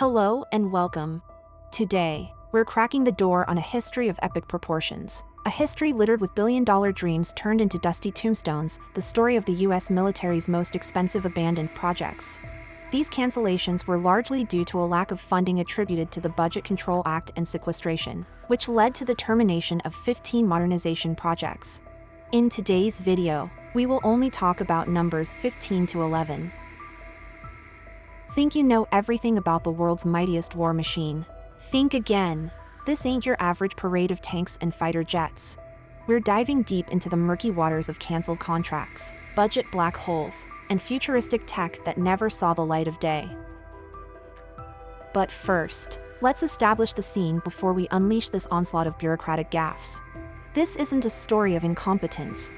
Hello and welcome. Today, we're cracking the door on a history of epic proportions. A history littered with billion-dollar dreams turned into dusty tombstones, the story of the US military's most expensive abandoned projects. These cancellations were largely due to a lack of funding attributed to the Budget Control Act and sequestration, which led to the termination of 15 modernization projects. In today's video, we will only talk about numbers 15 to 11. Think you know everything about the world's mightiest war machine? Think again. This ain't your average parade of tanks and fighter jets. We're diving deep into the murky waters of canceled contracts, budget black holes, and futuristic tech that never saw the light of day. But first, let's establish the scene before we unleash this onslaught of bureaucratic gaffes. This isn't a story of incompetence.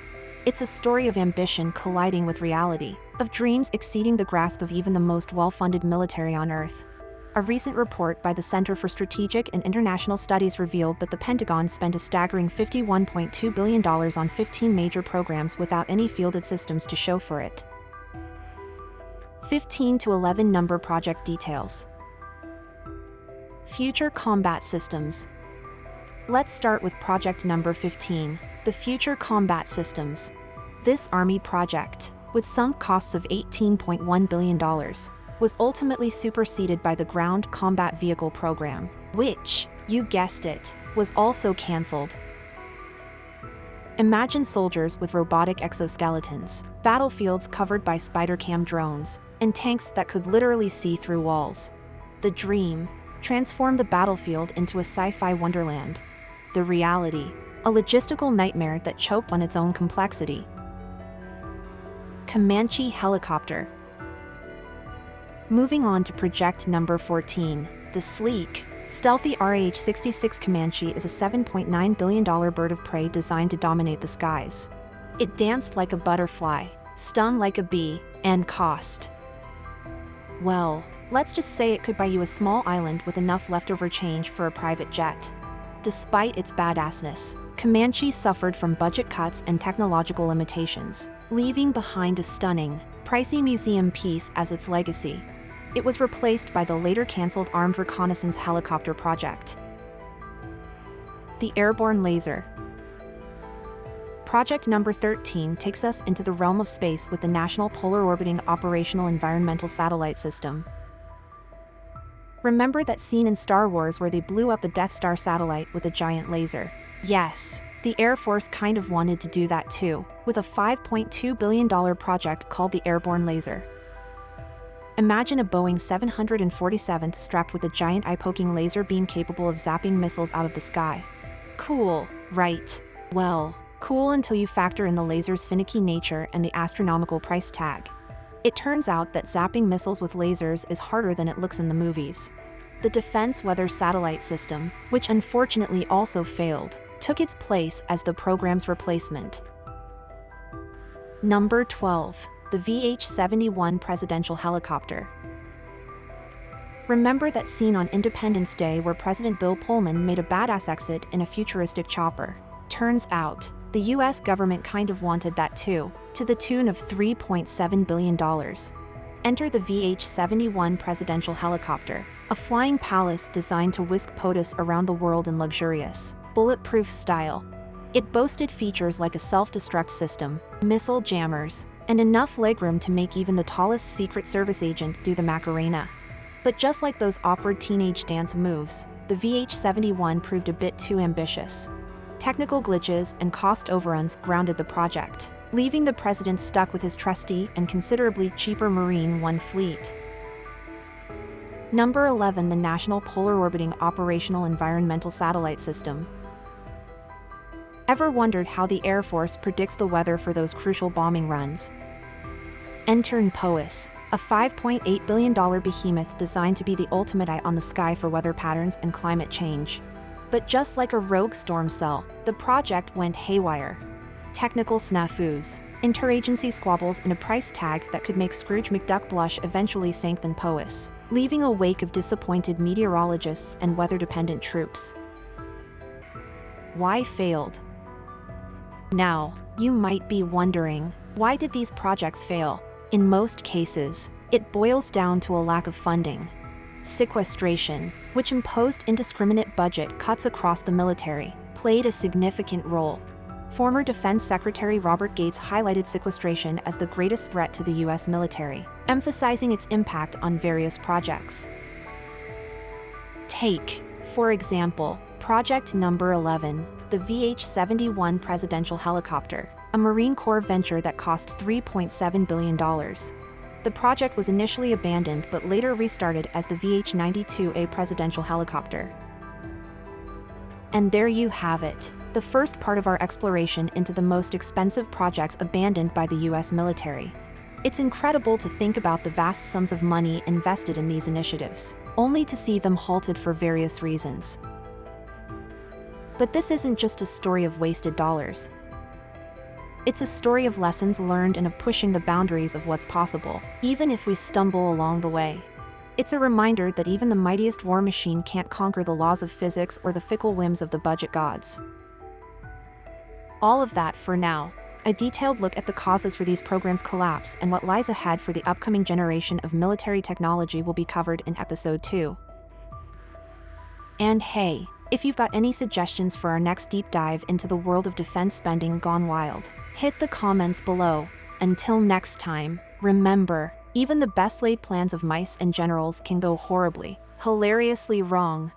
It's a story of ambition colliding with reality, of dreams exceeding the grasp of even the most well-funded military on Earth. A recent report by the Center for Strategic and International Studies revealed that the Pentagon spent a staggering $51.2 billion on 15 major programs without any fielded systems to show for it. 15 to 11 number project details. Future Combat Systems. Let's start with project number 15, the Future Combat Systems. This Army project, with sunk costs of $18.1 billion, was ultimately superseded by the Ground Combat Vehicle Program, which, you guessed it, was also cancelled. Imagine soldiers with robotic exoskeletons, battlefields covered by spider-cam drones, and tanks that could literally see through walls. The dream transformed the battlefield into a sci-fi wonderland. The reality, a logistical nightmare that choked on its own complexity. Comanche helicopter. Moving on to project number 14, the sleek, stealthy RH-66 Comanche is a $7.9 billion bird of prey designed to dominate the skies. It danced like a butterfly, stung like a bee, and cost, well, let's just say it could buy you a small island with enough leftover change for a private jet. Despite its badassness, Comanche suffered from budget cuts and technological limitations, leaving behind a stunning, pricey museum piece as its legacy. It was replaced by the later canceled Armed Reconnaissance Helicopter project. The Airborne Laser. Project number 13 takes us into the realm of space with the National Polar Orbiting Operational Environmental Satellite System. Remember that scene in Star Wars where they blew up a Death Star satellite with a giant laser? Yes, the Air Force kind of wanted to do that too, with a $5.2 billion project called the Airborne Laser. Imagine a Boeing 747 strapped with a giant eye-poking laser beam capable of zapping missiles out of the sky. Cool, right? Well, cool until you factor in the laser's finicky nature and the astronomical price tag. It turns out that zapping missiles with lasers is harder than it looks in the movies. The Defense Weather Satellite System, which unfortunately also failed, took its place as the program's replacement. Number 12, the VH-71 Presidential Helicopter. Remember that scene on Independence Day where President Bill Pullman made a badass exit in a futuristic chopper? Turns out, the US government kind of wanted that too, to the tune of $3.7 billion. Enter the VH-71 Presidential Helicopter, a flying palace designed to whisk POTUS around the world in luxurious, bulletproof style. It boasted features like a self-destruct system, missile jammers, and enough legroom to make even the tallest Secret Service agent do the Macarena. But just like those awkward teenage dance moves, the VH-71 proved a bit too ambitious. Technical glitches and cost overruns grounded the project, leaving the president stuck with his trusty and considerably cheaper Marine One fleet. Number 11, the National Polar Orbiting Operational Environmental Satellite System. Ever wondered how the Air Force predicts the weather for those crucial bombing runs? Enter POTUS, a $5.8 billion behemoth designed to be the ultimate eye on the sky for weather patterns and climate change. But just like a rogue storm cell, the project went haywire. Technical snafus, interagency squabbles, and a price tag that could make Scrooge McDuck blush eventually sank the POTUS, leaving a wake of disappointed meteorologists and weather-dependent troops. Why failed? Now, you might be wondering, why did these projects fail? In most cases, it boils down to a lack of funding. Sequestration, which imposed indiscriminate budget cuts across the military, played a significant role. Former Defense Secretary Robert Gates highlighted sequestration as the greatest threat to the U.S. military, emphasizing its impact on various projects. Take, for example, Project Number 11, the VH-71 presidential helicopter, a Marine Corps venture that cost $3.7 billion. The project was initially abandoned but later restarted as the VH-92A presidential helicopter. And there you have it, the first part of our exploration into the most expensive projects abandoned by the U.S. military. It's incredible to think about the vast sums of money invested in these initiatives, only to see them halted for various reasons. But this isn't just a story of wasted dollars. It's a story of lessons learned and of pushing the boundaries of what's possible, even if we stumble along the way. It's a reminder that even the mightiest war machine can't conquer the laws of physics or the fickle whims of the budget gods. All of that for now. A detailed look at the causes for these programs' collapse and what lies ahead for the upcoming generation of military technology will be covered in Episode 2. And hey, if you've got any suggestions for our next deep dive into the world of defense spending gone wild, hit the comments below. Until next time, remember, even the best laid plans of mice and generals can go horribly, hilariously wrong.